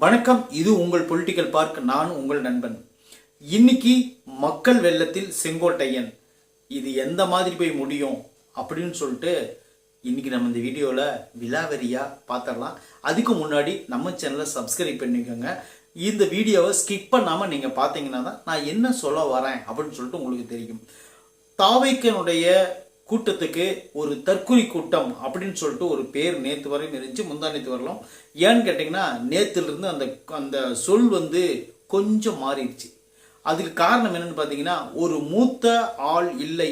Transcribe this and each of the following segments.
வணக்கம். இது உங்கள் பொலிட்டிக்கல் பார்க். நான் உங்கள் நண்பன். இன்னைக்கு மக்கள் வெள்ளத்தில் செங்கோட்டையன் இது எந்த மாதிரி போய் முடியும் அப்படின்னு சொல்லிட்டு இன்னைக்கு நம்ம இந்த வீடியோவில் விலாவரியா பார்த்துடலாம். அதுக்கு முன்னாடி நம்ம சேனலை சப்ஸ்கிரைப் பண்ணிக்கோங்க. இந்த வீடியோவை ஸ்கிப் பண்ணாமல் நீங்கள் பார்த்தீங்கன்னா தான் நான் என்ன சொல்ல வரேன் அப்படின்னு சொல்லிட்டு உங்களுக்கு தெரியும். தாவைக்கனுடைய கூட்டத்துக்கு ஒரு தற்கொலை கூட்டம் அப்படின்னு சொல்லிட்டு ஒரு பேர் நேற்று வரையும் இருந்துச்சு, முந்தா நேற்று வரலாம். ஏன்னு கேட்டிங்கன்னா நேற்றுலேருந்து அந்த அந்த சொல் கொஞ்சம் மாறிடுச்சு. அதுக்கு காரணம் என்னன்னு பார்த்தீங்கன்னா, ஒரு மூத்த ஆள் இல்லை,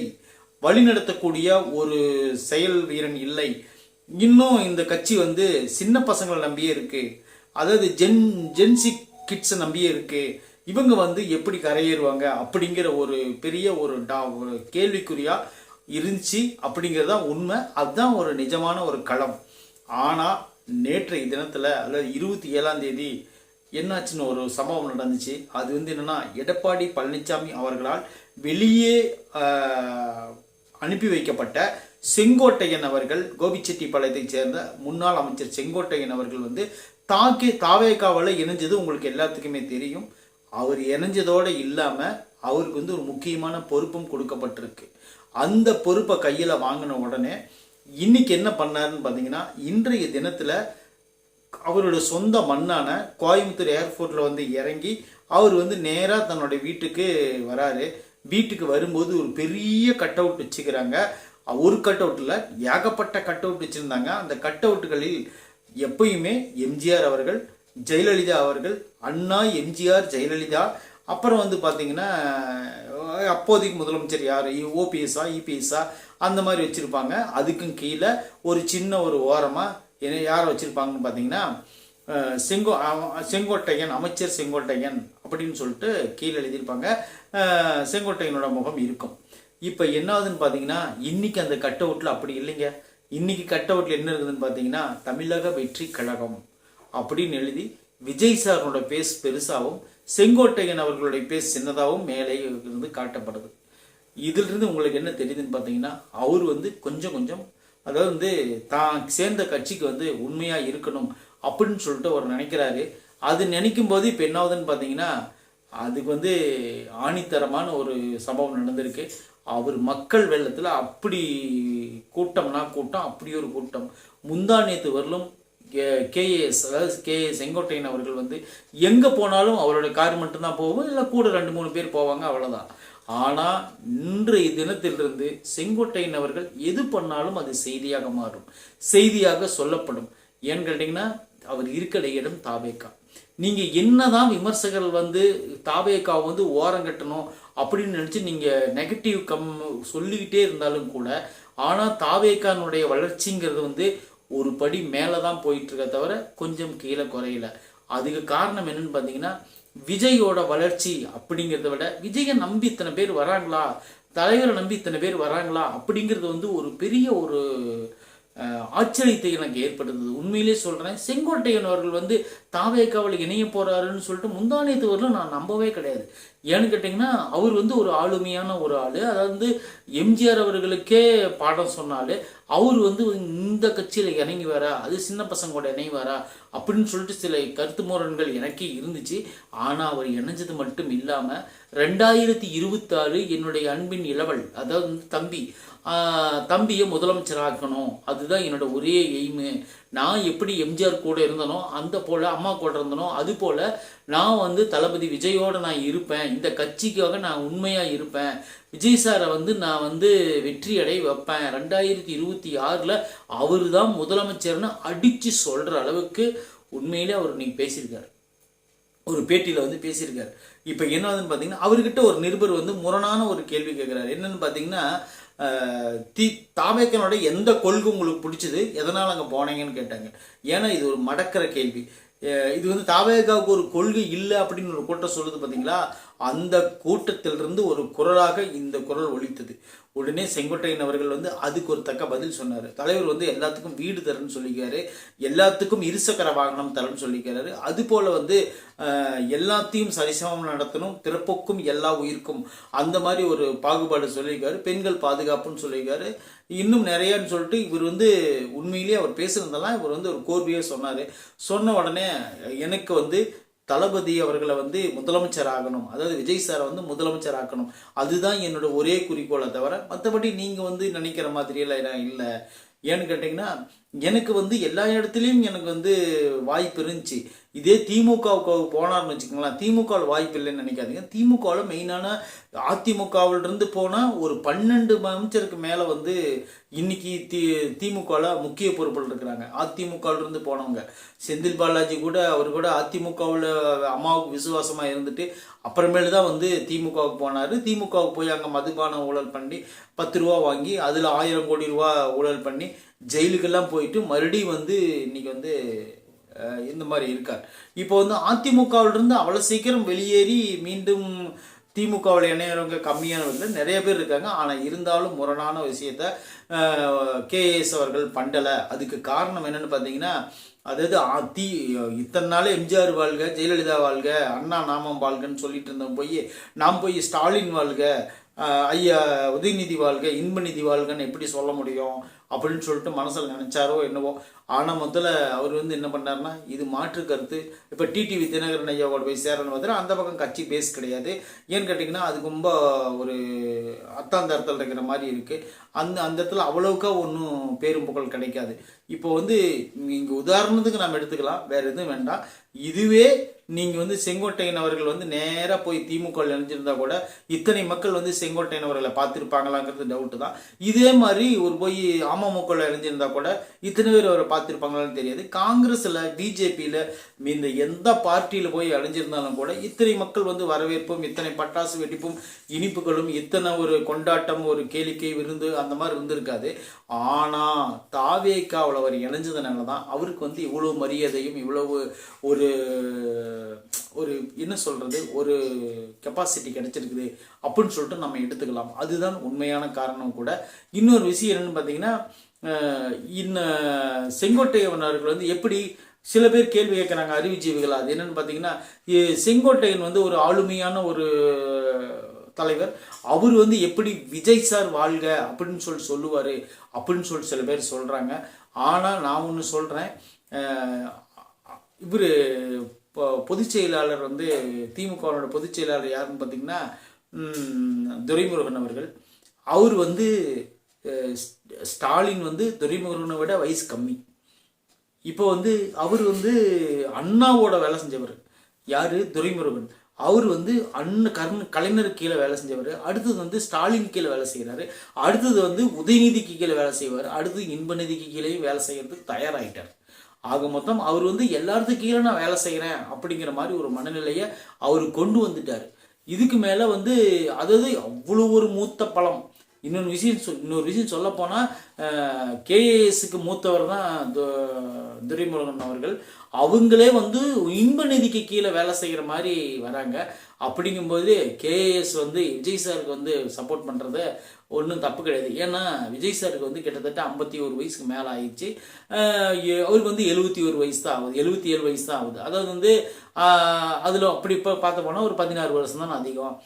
வழிநடத்தக்கூடிய ஒரு செயல் வீரன் இல்லை. இன்னும் இந்த கட்சி சின்ன பசங்களை நம்பியே இருக்கு, அதாவது ஜென்சி கிட்ஸை நம்பியே இருக்கு. இவங்க எப்படி கரையேறுவாங்க அப்படிங்கிற ஒரு பெரிய ஒரு கேள்விக்குறியா இருந்துச்சு. அப்படிங்கிறது தான் உண்மை. அதுதான் ஒரு நிஜமான ஒரு களம். ஆனால் நேற்றைய தினத்தில் அதாவது 27ஆம் தேதி என்னாச்சுன்னு ஒரு சம்பவம் நடந்துச்சு. அது என்னன்னா, எடப்பாடி பழனிசாமி அவர்களால் வெளியே அனுப்பி வைக்கப்பட்ட செங்கோட்டையன் அவர்கள், கோபிச்செட்டிப்பாளையத்தைச் சேர்ந்த முன்னாள் அமைச்சர் செங்கோட்டையன் அவர்கள் தாவேகாவில் இணைஞ்சது உங்களுக்கு எல்லாத்துக்குமே தெரியும். அவர் இணைஞ்சதோடு இல்லாமல் அவருக்கு ஒரு முக்கியமான பொறுப்பும் கொடுக்கப்பட்டிருக்கு. அந்த பொறுப்பை கையில் வாங்கின உடனே இன்னைக்கு என்ன பண்ணாருன்னு பார்த்தீங்கன்னா, இன்றைய தினத்தில் அவரோட சொந்த மண்ணான கோயம்புத்தூர் ஏர்போர்ட்டில் இறங்கி அவர் நேராக தன்னுடைய வீட்டுக்கு வராரு. வீட்டுக்கு வரும்போது ஒரு பெரிய கட் அவுட் வச்சுக்கிறாங்க. ஒரு கட் அவுட்டில் ஏகப்பட்ட கட் அவுட் வச்சுருந்தாங்க. அந்த கட் அவுட்டுகளில் எப்பயுமே எம்ஜிஆர் அவர்கள், ஜெயலலிதா அவர்கள், அண்ணா, எம்ஜிஆர், ஜெயலலிதா, அப்புறம் பார்த்தீங்கன்னா அப்போதைக்கு முதலமைச்சர் யார், ஓபிஎஸ்ஸா இபிஎஸ்ஸா அந்த மாதிரி வச்சுருப்பாங்க. அதுக்கும் கீழே ஒரு சின்ன ஒரு ஓரமாக யாரை வச்சுருப்பாங்கன்னு பார்த்தீங்கன்னா, செங்கோட்டையன், அமைச்சர் செங்கோட்டையன் அப்படின்னு சொல்லிட்டு கீழே எழுதியிருப்பாங்க. செங்கோட்டையனோட முகம் இருக்கும். இப்போ என்ன ஆகுதுன்னு பார்த்தீங்கன்னா, இன்னைக்கு அந்த கட் அவுட்டில் அப்படி இல்லைங்க. இன்னைக்கு கட் அவுட்டில் என்ன இருக்குதுன்னு பார்த்தீங்கன்னா, தமிழக வெற்றி கழகம் அப்படின்னு எழுதி விஜய் சாரோட பேஸ் பெருசாகவும் செங்கோட்டையன் அவர்களுடைய பேஸ் சின்னதாகவும் மேலே இருந்து காட்டப்படுது. இதிலிருந்து உங்களுக்கு என்ன தெரியுதுன்னு பார்த்தீங்கன்னா, அவர் கொஞ்சம் கொஞ்சம் அதாவது தான் சேர்ந்த கட்சிக்கு உண்மையாக இருக்கணும் அப்படின்னு சொல்லிட்டு அவர் நினைக்கிறாரு. அது நினைக்கும் போது இப்போ என்ன ஆகுதுன்னு பார்த்தீங்கன்னா, அதுக்கு ஆணித்தரமான ஒரு சம்பவம் நடந்திருக்கு. அவர் மக்கள் வெள்ளத்தில் அப்படி கூட்டம்னா கூட்டம், அப்படி ஒரு கூட்டம். முந்தா நேற்று வரலும் கேஏஎஸ் அதாவது கேஏஎஸ் செங்கோட்டையன் அவர்கள் எங்கே போனாலும் அவரோட கார் மட்டும்தான் போகும், இல்லை கூட 2-3 பேர் போவாங்க, அவ்வளோதான். ஆனால் இன்றைய தினத்திலிருந்து செங்கோட்டையன் அவர்கள் எது பண்ணாலும் அது செய்தியாக மாறும், செய்தியாக சொல்லப்படும். ஏன்னு கேட்டிங்கன்னா, அவர் இருக்கிற இடம் தாவேகா. நீங்கள் என்னதான் விமர்சகர்கள் தாவேகாவை ஓரங்கட்டணும் அப்படின்னு நினச்சி நீங்கள் நெகட்டிவ் சொல்லிக்கிட்டே இருந்தாலும் கூட, ஆனால் தாவேகானுடைய வளர்ச்சிங்கிறது ஒரு படி மேலே தான் போயிட்டு இருக்க தவிர கொஞ்சம் கீழே குறையல. அதுக்கு காரணம் என்னன்னு பார்த்தீங்கன்னா, விஜயோட வளர்ச்சி அப்படிங்கிறத விட விஜயை நம்பி இத்தனை பேர் வராங்களா, தலைவரை நம்பி இத்தனை பேர் வராங்களா அப்படிங்கிறது ஒரு பெரிய ஒரு ஆச்சரியத்தை எனக்கு ஏற்படுத்துது. உண்மையிலே சொல்கிறேன். செங்கோட்டையன் அவர்கள் தாவேகாவில் இணைய போகிறாருன்னு சொல்லிட்டு முந்தானியத்து வரலும் நான் நம்பவே கிடையாது. ஏன்னு கேட்டிங்கன்னா, அவர் ஒரு ஆளுமையான ஒரு ஆள். அதாவது எம்ஜிஆர் அவர்களுக்கே பாடம் சொன்னாலே அவர் இந்த கட்சியில் இறங்கி வரா, அது சின்ன பசங்களோட இணை வரா அப்படின்னு சொல்லிட்டு சில கருத்து முரண்கள் எனக்கே இருந்துச்சு. ஆனால் அவர் இணைஞ்சது மட்டும் இல்லாமல் 2026 என்னுடைய அன்பின் இளவல், அதாவது தம்பியை முதலமைச்சராக்கணும், அதுதான் என்னோட ஒரே எய்மு. நான் எப்படி எம்ஜிஆர் கூட இருந்தனோ அந்த போல், அம்மா கூட இருந்தனோ அது போல் நான் தளபதி விஜயோடு நான் இருப்பேன், இந்த கட்சிக்காக நான் உண்மையாக இருப்பேன், விஜய் சாரை நான் வெற்றி அடை வைப்பேன், 2026 அவர் தான் முதலமைச்சர்னு அடித்து சொல்கிற அளவுக்கு உண்மையிலே அவர் நீங்கள் பேசியிருக்காரு. ஒரு பேட்டியில் பேசியிருக்காரு. இப்போ என்னதுன்னு பார்த்தீங்கன்னா, அவர்கிட்ட ஒரு நிருபர் முரணான ஒரு கேள்வி கேட்குறாரு. என்னன்னு பார்த்தீங்கன்னா, தாவேக்கனோட எந்த கொள்கை உங்களுக்கு பிடிச்சது, எதனால் அங்கே போனீங்கன்னு கேட்டாங்க. ஏன்னா இது ஒரு மடக்கிற கேள்வி. இது தாவேகாவுக்கு ஒரு கொள்கை இல்லை அப்படின்னு ஒரு கூட்டம் சொல்லுது பார்த்தீங்களா, அந்த கூட்டத்திலிருந்து ஒரு குரலாக இந்த குரல் ஒலித்தது. உடனே செங்கோட்டையன் அவர்கள் வந்து அதுக்கு ஒரு தக்க பதில் சொன்னார். தலைவர் வந்து எல்லாத்துக்கும் வீடு தரேன்னு சொல்லிக்காரு, எல்லாத்துக்கும் இருசக்கர வாகனம் தரேன்னு சொல்லிக்கிறாரு. அது போல வந்து எல்லாத்தையும் சரிசமம் நடத்தணும், பிறப்புக்கும் எல்லா உயிருக்கும் அந்த மாதிரி ஒரு பாகுபாடு சொல்லியிருக்காரு. பெண்கள் பாதுகாப்புன்னு சொல்லியிருக்காரு. இன்னும் நிறையான்னு சொல்லிட்டு இவர் வந்து உண்மையிலேயே அவர் பேசுனதெல்லாம் இவர் வந்து ஒரு கோர்வையாக சொன்னார். சொன்ன உடனே எனக்கு வந்து தளபதி அவர்களை வந்து முதலமைச்சர் ஆகணும், அதாவது விஜய் சாரை வந்து முதலமைச்சர் ஆக்கணும், அதுதான் என்னோட ஒரே குறிக்கோளை தவிர மற்றபடி நீங்கள் வந்து நினைக்கிற மாதிரியெல்லாம் இல்லை. ஏன்னு கேட்டிங்கன்னா எனக்கு வந்து எல்லா இடத்துலையும் எனக்கு வந்து வாய்ப்பு இருந்துச்சு. இதே திமுகவுக்கு போனார்னு வச்சுக்கோங்களேன், திமுகவில் வாய்ப்பு இல்லைன்னு நினைக்காதீங்க. திமுகவில் மெயினான அதிமுகவிலிருந்து போனால் ஒரு 12 அமைச்சருக்கு மேலே வந்து இன்னைக்கு திமுகவில் முக்கிய பொறுப்பில் இருக்கிறாங்க. அதிமுகவிலிருந்து போனவங்க செந்தில் பாலாஜி கூட, அவர் கூட அதிமுகவில் அம்மாவுக்கு விசுவாசமாக இருந்துட்டு அப்புறமேலு தான் வந்து திமுகவுக்கு போனார். திமுகவுக்கு போய் அங்கே மதுபான ஊழல் பண்ணி 10 ரூபா வாங்கி அதில் 1000 கோடி ரூபா ஊழல் பண்ணி ஜெயிலுக்கெல்லாம் போயிட்டு மறுபடியும் வந்து இன்னைக்கு வந்து இந்த மாதிரி இருக்கார். இப்போ வந்து அதிமுகவிலிருந்து அவ்வளோ சீக்கிரம் வெளியேறி மீண்டும் திமுகவில் இணையறவங்க கம்மியானவர்கள் நிறைய பேர் இருக்காங்க. ஆனால் இருந்தாலும் முரணான விஷயத்த கேஎஸ் அவர்கள் பண்ணலை. அதுக்கு காரணம் என்னன்னு பார்த்தீங்கன்னா, அதாவது இத்தனை நாள் எம்ஜிஆர் வாழ்க, ஜெயலலிதா வாழ்க, அண்ணா நாமம் வாழ்கன்னு சொல்லிட்டு இருந்தோம். நாம் போய் ஸ்டாலின் வாழ்க, ஐயா உதயநிதி வாழ்க, இன்பநிதி வாழ்கன்னு எப்படி சொல்ல முடியும் அப்படின்னு சொல்லிட்டு மனசில் நினைச்சாரோ என்னவோ. ஆனால் முதல்ல அவர் வந்து என்ன பண்ணார்னா, இது மாற்று கருத்து. இப்போ டிடிவி தினகரன் ஐயாவோட போய் சேரணும் வந்து அந்த பக்கம் கட்சி பேஸ் கிடையாது. ஏன்னு கேட்டிங்கன்னா அது ரொம்ப ஒரு அத்தாந்தரத்தில் இருக்கிற மாதிரி இருக்குது. அந்த இடத்துல அவ்வளவுக்கா ஒன்றும் பேரும் புகழ் கிடைக்காது. இப்போ வந்து இங்கே உதாரணத்துக்கு நம்ம எடுத்துக்கலாம், வேறு எதுவும் வேண்டாம். இதுவே நீங்கள் வந்து செங்கோட்டையன் அவர்கள் வந்து நேராக போய் திமுக இணைஞ்சிருந்தா கூட இத்தனை மக்கள் வந்து செங்கோட்டையன் அவர்களை பார்த்துருப்பாங்களாங்கிறது டவுட்டு தான். இதே மாதிரி ஒரு போய் அமமுக இணைஞ்சிருந்தா கூட இத்தனை பேர் அவரை பார்த்துருப்பாங்களான்னு தெரியாது. காங்கிரஸில், பிஜேபியில், இந்த எந்த பார்ட்டியில் போய் அடைஞ்சிருந்தாலும் கூட இத்தனை மக்கள் வந்து வரவேற்பும், இத்தனை பட்டாசு வெடிப்பும், இனிப்புகளும், இத்தனை ஒரு கொண்டாட்டம், ஒரு கேளிக்கை விருந்து அந்த மாதிரி இருந்திருக்காது. ஆனால் தாவேக்காவில் அவர் இணைஞ்சதுனால தான் அவருக்கு வந்து இவ்வளவு மரியாதையும் இவ்வளவு ஒரு என்ன சொல்றது, ஒரு கெப்பாசிட்டி கிடைச்சிருக்குது அப்படின்னு சொல்லிட்டு நம்ம எடுத்துக்கலாம். அதுதான் உண்மையான காரணம் கூட. இன்னொரு விஷயம் என்னன்னு பார்த்தீங்கன்னா, செங்கோட்டையன் அவர்கள் வந்து எப்படி சில பேர் கேள்வி கேட்குறாங்க, அறிவுஜீவிகள். அது என்னன்னு பார்த்தீங்கன்னா, செங்கோட்டையன் வந்து ஒரு ஆளுமையான ஒரு தலைவர், அவர் வந்து எப்படி விஜய் சார் வாழ்க அப்படின்னு சொல்லுவார் அப்படின்னு சொல்லிட்டு சில பேர் சொல்கிறாங்க. ஆனால் நான் ஒன்று சொல்கிறேன், இவர் பொதுச் செயலாளர் வந்து திமுகவோட பொதுச் செயலாளர் யாருன்னு பார்த்தீங்கன்னா துரைமுருகன் அவர்கள். அவர் வந்து ஸ்டாலின் வந்து துரைமுருகனை விட வயசு கம்மி. இப்போ வந்து அவர் வந்து அண்ணாவோட வேலை செஞ்சவர். யார்? துரைமுருகன். அவர் வந்து கலைஞருக்கு கீழே வேலை செஞ்சவர். அடுத்தது வந்து ஸ்டாலின் கீழே வேலை செய்கிறாரு. அடுத்தது வந்து உதயநிதிக்கு கீழே வேலை செய்வார். அடுத்தது இன்பநிதிக்கு கீழேயும் வேலை செய்யறதுக்கு தயாராகிட்டார். ஆக மொத்தம் அவர் வந்து எல்லாத்துக்கு கீழே நான் வேலை செய்கிறேன் அப்படிங்கிற மாதிரி ஒரு மனநிலையை அவர் கொண்டு வந்துட்டார். இதுக்கு மேலே வந்து அதாவது அவ்வளோ ஒரு மூத்த பலம். இன்னொரு விஷயம் சொல்ல போனால் கேஏஎஸ்க்கு மூத்தவர் தான் துரைமுருகன் அவர்கள். அவங்களே வந்து இன்பநிதிக்கு கீழே வேலை செய்கிற மாதிரி வராங்க. அப்படிங்கும்போது கேஏஎஸ் வந்து விஜய் சாருக்கு வந்து சப்போர்ட் பண்ணுறது ஒன்றும் தப்பு கிடையாது. ஏன்னா விஜய் சாருக்கு வந்து கிட்டத்தட்ட 51 வயசுக்கு மேலே ஆயிடுச்சு. அவருக்கு வந்து 71 வயசு தான் ஆகுது, 77 வயசு தான் ஆகுது. அதாவது வந்து அதில் அப்படி இப்போ பார்த்த போனால் ஒரு 16 வருஷம் தான் அதிகம்.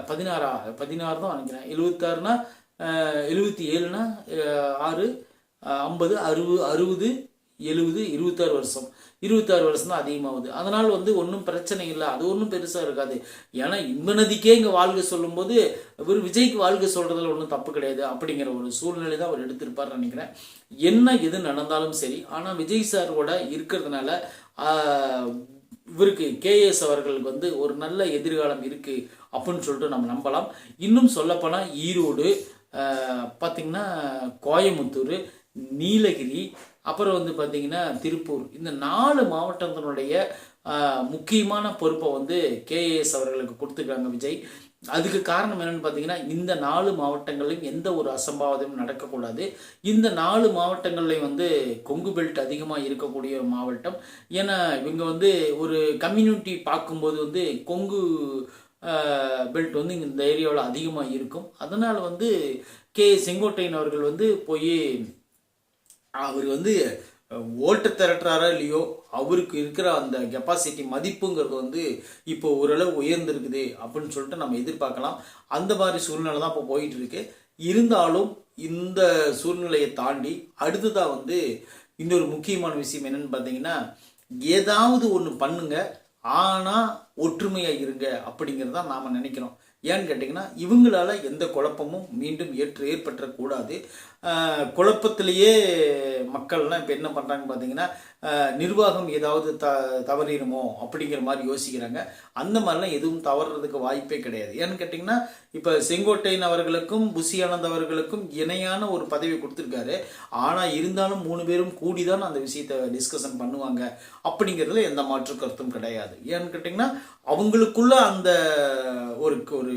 16 தான் நினைக்கிறேன். 76னா 77னா 6 50 60 70 26 வருஷம், 26 வருஷம் தான் அதிகமாகுது. அதனால் வந்து ஒன்றும் பிரச்சனை இல்லை, அது ஒன்றும் பெருசாக இருக்காது. ஏன்னா இன்பநதிக்கே இங்கே வாழ்க்கை சொல்லும்போது இவர் விஜய்க்கு வாழ்க்கை சொல்கிறதுல ஒன்றும் தப்பு கிடையாது அப்படிங்கிற ஒரு சூழ்நிலை தான் அவர் எடுத்திருப்பார்னு நினைக்கிறேன். என்ன எது நடந்தாலும் சரி, ஆனால் விஜய் சாரோட இருக்கிறதுனால இவருக்கு கேஎஸ் அவர்களுக்கு வந்து ஒரு நல்ல எதிர்காலம் இருக்குது அப்படின்னு சொல்லிட்டு நம்ம நம்பலாம். இன்னும் சொல்லப்போனால் ஈரோடு, பார்த்திங்கன்னா கோயமுத்தூர், நீலகிரி, அப்புறம் வந்து பார்த்திங்கன்னா திருப்பூர், இந்த 4 மாவட்டத்தினுடைய முக்கியமான பொறுப்பை வந்து கேஏஎஸ் அவர்களுக்கு கொடுத்துருக்காங்க விஜய். அதுக்கு காரணம் என்னன்னு பார்த்தீங்கன்னா, இந்த 4 மாவட்டங்கள்லையும் எந்த ஒரு அசம்பாவிதமும் நடக்கக்கூடாது. இந்த 4 மாவட்டங்கள்லையும் வந்து கொங்கு பெல்ட் அதிகமாக இருக்கக்கூடிய ஒரு மாவட்டம். ஏன்னா இவங்க வந்து ஒரு கம்யூனிட்டி பார்க்கும்போது வந்து கொங்கு பெல்ட் வந்து இந்த ஏரியாவில் அதிகமாக இருக்கும். அதனால் வந்து செங்கோட்டையன் அவர்கள் வந்து போய் அவர் வந்து ஓட்டு திரட்டுறாரா இல்லையோ, அவருக்கு இருக்கிற அந்த கெப்பாசிட்டி மதிப்புங்கிறது வந்து இப்போ ஓரளவு உயர்ந்திருக்குது அப்படின்னு சொல்லிட்டு நம்ம எதிர்பார்க்கலாம். அந்த மாதிரி சூழ்நிலை தான் இப்போ போயிட்டு இருக்கு. இருந்தாலும் இந்த சூழ்நிலையை தாண்டி அடுத்ததாக வந்து இன்னொரு முக்கியமான விஷயம் என்னன்னு பார்த்தீங்கன்னா, ஏதாவது ஒன்று பண்ணுங்க, ஆனால் ஒற்றுமையாக இருங்க அப்படிங்கிறது தான் நாம் நினைக்கிறோம். ஏன்னு கேட்டிங்கன்னா, இவங்களால எந்த குழப்பமும் மீண்டும் ஏற்பட்டுறக்கூடாது. குழப்பத்திலேயே மக்கள்லாம் இப்போ என்ன பண்ணுறாங்கன்னு பார்த்தீங்கன்னா, நிர்வாகம் ஏதாவது தவறிடுமோ அப்படிங்கிற மாதிரி யோசிக்கிறாங்க. அந்த மாதிரிலாம் எதுவும் தவறுறதுக்கு வாய்ப்பே கிடையாது. ஏன்னு கேட்டிங்கன்னா, இப்போ செங்கோட்டையன் அவர்களுக்கும் புஷி ஆனந்த் அவர்களுக்கும் இணையான ஒரு பதவி கொடுத்துருக்காரு. ஆனால் இருந்தாலும் 3 பேரும் கூடி தான் அந்த விஷயத்தை டிஸ்கஷன் பண்ணுவாங்க அப்படிங்கிறதுல எந்த மாற்று கருத்தும் கிடையாது. ஏன்னு கேட்டிங்கன்னா, அவங்களுக்குள்ள அந்த ஒரு ஒரு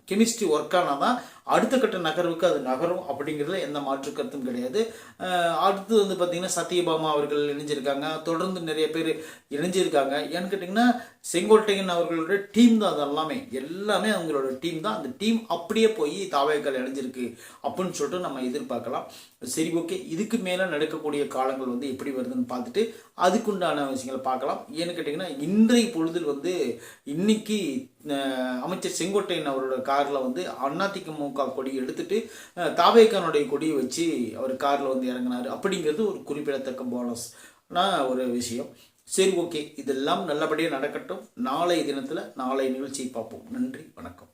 கெமிஸ்ட்ரி ஒர்க் ஆனால் தான் அடுத்த கட்ட நகர்வுக்கு அது நகரும் அப்படிங்கிறதுல எந்த மாற்று கருத்தும் கிடையாது. அடுத்து வந்து பார்த்திங்கன்னா, சத்யபாமா அவர்கள் இணைஞ்சிருக்காங்க, தொடர்ந்து நிறைய பேர் இணைஞ்சிருக்காங்க. ஏன்னு கேட்டிங்கன்னா, செங்கோட்டையன் அவர்களோட டீம் தான் அது எல்லாமே அவங்களோட டீம் தான். அந்த டீம் அப்படியே போய் தாவேக்கால் இணைஞ்சிருக்கு அப்படின்னு சொல்லிட்டு நம்ம எதிர்பார்க்கலாம். சரி, ஓகே, இதுக்கு மேலே நடக்கக்கூடிய காலங்கள் வந்து எப்படி வருதுன்னு பார்த்துட்டு அதுக்குண்டான விஷயங்களை பார்க்கலாம். ஏன்னு கேட்டிங்கன்னா, இன்றைய பொழுதில் வந்து இன்னைக்கு அமைச்சர் செங்கோட்டையன் அவரோட காரில் வந்து அதிமுக கொடி எடுத்துட்டு தாவேக்கானுடைய கொடியை வச்சு அவர் காரில் வந்து இறங்கினார் அப்படிங்கிறது ஒரு குறிப்பிடத்தக்க போனஸ்னா ஒரு விஷயம். சரி, ஓகே, இதெல்லாம் நல்லபடியாக நடக்கட்டும். நாளைய தினத்தில் நாளை நிகழ்ச்சியை பார்ப்போம். நன்றி, வணக்கம்.